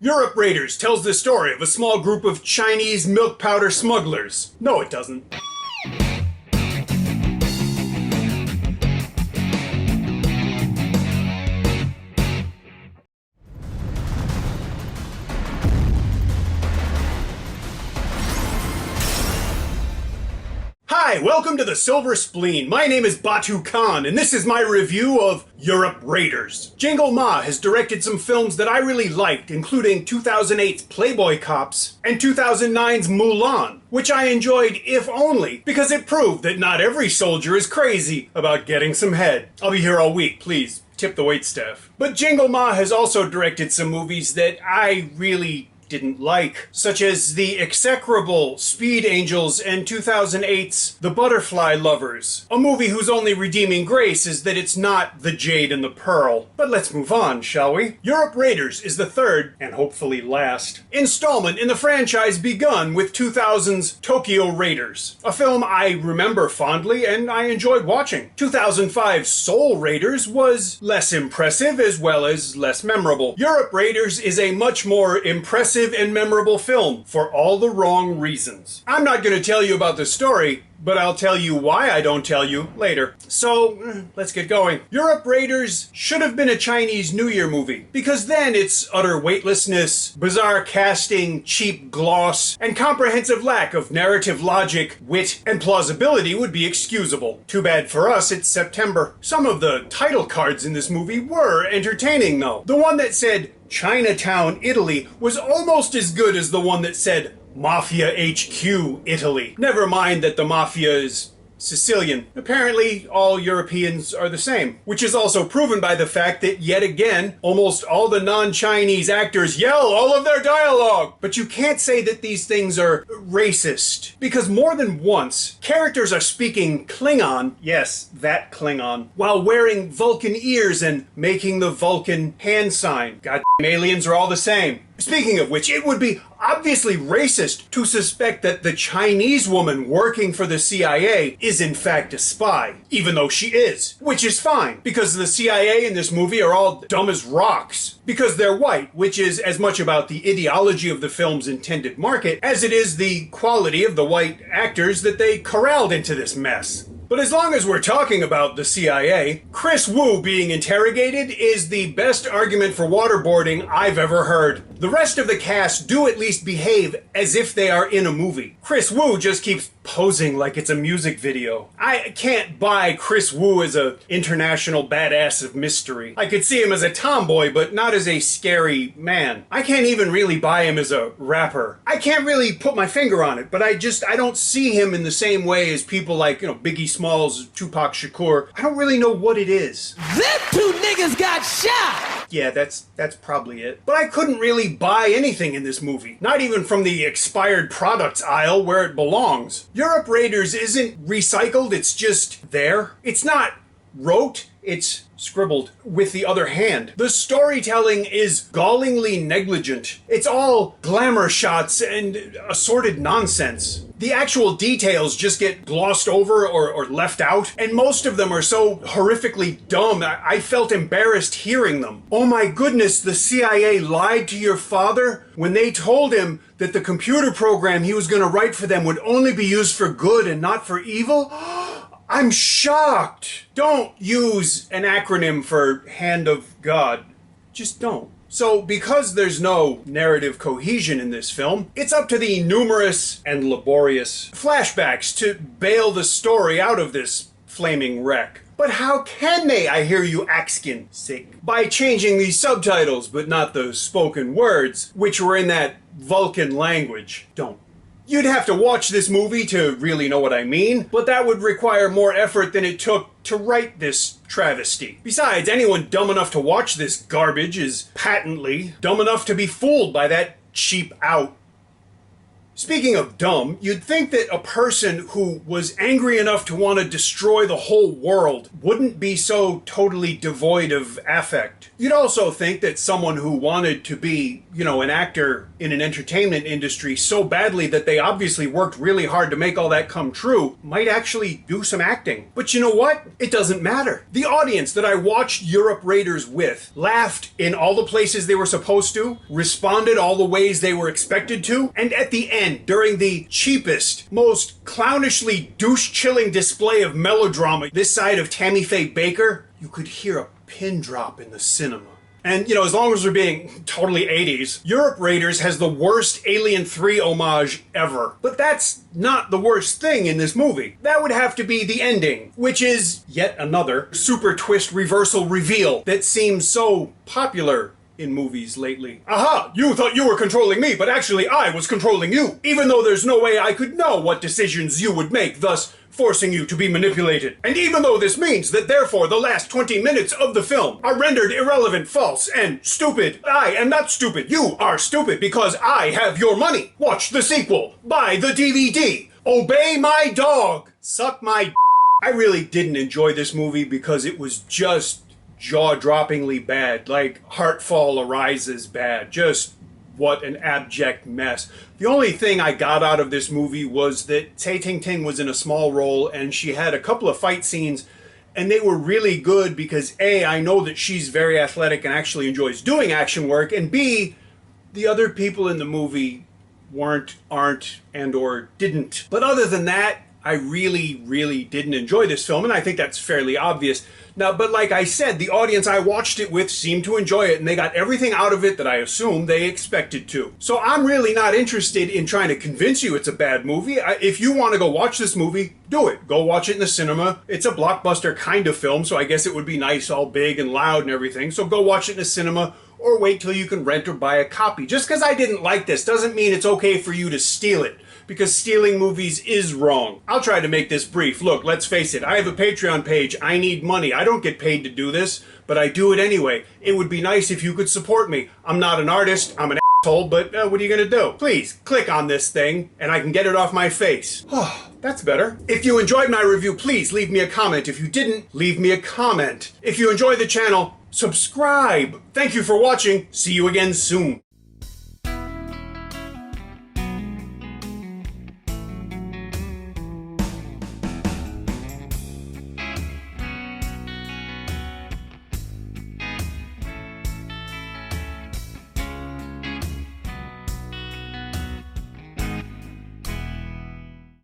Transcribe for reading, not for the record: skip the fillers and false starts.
Europe Raiders tells the story of a small group of Chinese milk powder smugglers. No, it doesn't. Hi, welcome to the Silver Spleen. My name is Batu Khan, and this is my review of Europe Raiders. Jingle Ma has directed some films that I really liked, including 2008's Playboy Cops and 2009's Mulan, which I enjoyed, if only because it proved that not every soldier is crazy about getting some head. I'll be here all week, please tip the waitstaff. But Jingle Ma has also directed some movies that I really didn't like, such as the execrable Speed Angels and 2008's The Butterfly Lovers, a movie whose only redeeming grace is that it's not The Jade and the Pearl. But let's move on, shall we? Europe Raiders is the third, and hopefully last, installment in the franchise begun with 2000's Tokyo Raiders, a film I remember fondly and I enjoyed watching. 2005's Seoul Raiders was less impressive as well as less memorable. Europe Raiders is a much more impressive and memorable film for all the wrong reasons. I'm not going to tell you about the story, but I'll tell you why I don't tell you later. So, let's get going. Europe Raiders should have been a Chinese New Year movie, because then its utter weightlessness, bizarre casting, cheap gloss, and comprehensive lack of narrative logic, wit, and plausibility would be excusable. Too bad for us, it's September. Some of the title cards in this movie were entertaining, though. The one that said Chinatown, Italy was almost as good as the one that said Mafia HQ, Italy. Never mind that the Mafia is Sicilian. Apparently, all Europeans are the same, which is also proven by the fact that, yet again, almost all the non-Chinese actors yell all of their dialogue. But you can't say that these things are racist, because more than once, characters are speaking Klingon, yes, that Klingon, while wearing Vulcan ears and making the Vulcan hand sign. Goddamn aliens are all the same. Speaking of which, it would be obviously racist to suspect that the Chinese woman working for the CIA is in fact a spy, even though she is. Which is fine, because the CIA in this movie are all dumb as rocks. Because they're white, which is as much about the ideology of the film's intended market as it is the quality of the white actors that they corralled into this mess. But as long as we're talking about the CIA, Chris Wu being interrogated is the best argument for waterboarding I've ever heard. The rest of the cast do at least behave as if they are in a movie. Chris Wu just keeps posing like it's a music video. I can't buy Chris Wu as an international badass of mystery. I could see him as a tomboy, but not as a scary man. I can't even really buy him as a rapper. I can't really put my finger on it, but I don't see him in the same way as people like, Biggie Smalls, Tupac Shakur. I don't really know what it is. Them two niggas got shot! Yeah, that's probably it. But I couldn't really buy anything in this movie. Not even from the expired products aisle where it belongs. Europe Raiders isn't recycled, it's just there. It's not wrote, it's scribbled with the other hand. The storytelling is gallingly negligent. It's all glamour shots and assorted nonsense. The actual details just get glossed over or left out, and most of them are so horrifically dumb, I felt embarrassed hearing them. Oh my goodness, the CIA lied to your father when they told him that the computer program he was going to write for them would only be used for good and not for evil? I'm shocked. Don't use an acronym for Hand of God. Just don't. So, because there's no narrative cohesion in this film, it's up to the numerous and laborious flashbacks to bail the story out of this flaming wreck. But how can they, I hear you axkin, sick? By changing the subtitles, but not the spoken words, which were in that Vulcan language. Don't. You'd have to watch this movie to really know what I mean, but that would require more effort than it took to write this travesty. Besides, anyone dumb enough to watch this garbage is patently dumb enough to be fooled by that cheap out. Speaking of dumb, you'd think that a person who was angry enough to want to destroy the whole world wouldn't be so totally devoid of affect. You'd also think that someone who wanted to be, an actor in an entertainment industry so badly that they obviously worked really hard to make all that come true might actually do some acting. But you know what? It doesn't matter. The audience that I watched Europe Raiders with laughed in all the places they were supposed to, responded all the ways they were expected to, and at the end, during the cheapest, most clownishly douche-chilling display of melodrama this side of Tammy Faye Baker, you could hear a pin drop in the cinema. And, as long as we're being totally 80s, Europe Raiders has the worst Alien 3 homage ever. But that's not the worst thing in this movie. That would have to be the ending, which is yet another super twist reversal reveal that seems so popular in movies lately. Aha! You thought you were controlling me, but actually I was controlling you, even though there's no way I could know what decisions you would make, thus forcing you to be manipulated. And even though this means that therefore the last 20 minutes of the film are rendered irrelevant, false, and stupid, I am not stupid. You are stupid because I have your money. Watch the sequel. Buy the DVD. Obey my dog. Suck my I really didn't enjoy this movie because it was just jaw-droppingly bad, like Heartfall Arises bad. Just what an abject mess. The only thing I got out of this movie was that Tay Ting Ting was in a small role and she had a couple of fight scenes and they were really good because A, I know that she's very athletic and actually enjoys doing action work, and B, the other people in the movie aren't, and or didn't. But other than that, I really didn't enjoy this film, and I think that's fairly obvious. Now, but like I said, the audience I watched it with seemed to enjoy it, and they got everything out of it that I assumed they expected to. So I'm really not interested in trying to convince you it's a bad movie. If you want to go watch this movie, do it. Go watch it in the cinema. It's a blockbuster kind of film, so I guess it would be nice, all big and loud and everything. So go watch it in the cinema, or wait till you can rent or buy a copy. Just because I didn't like this doesn't mean it's okay for you to steal it, because stealing movies is wrong. I'll try to make this brief. Look, let's face it, I have a Patreon page. I need money. I don't get paid to do this, but I do it anyway. It would be nice if you could support me. I'm not an artist, I'm an asshole, but what are you gonna do? Please, click on this thing, and I can get it off my face. Oh, that's better. If you enjoyed my review, please leave me a comment. If you didn't, leave me a comment. If you enjoy the channel, subscribe. Thank you for watching. See you again soon.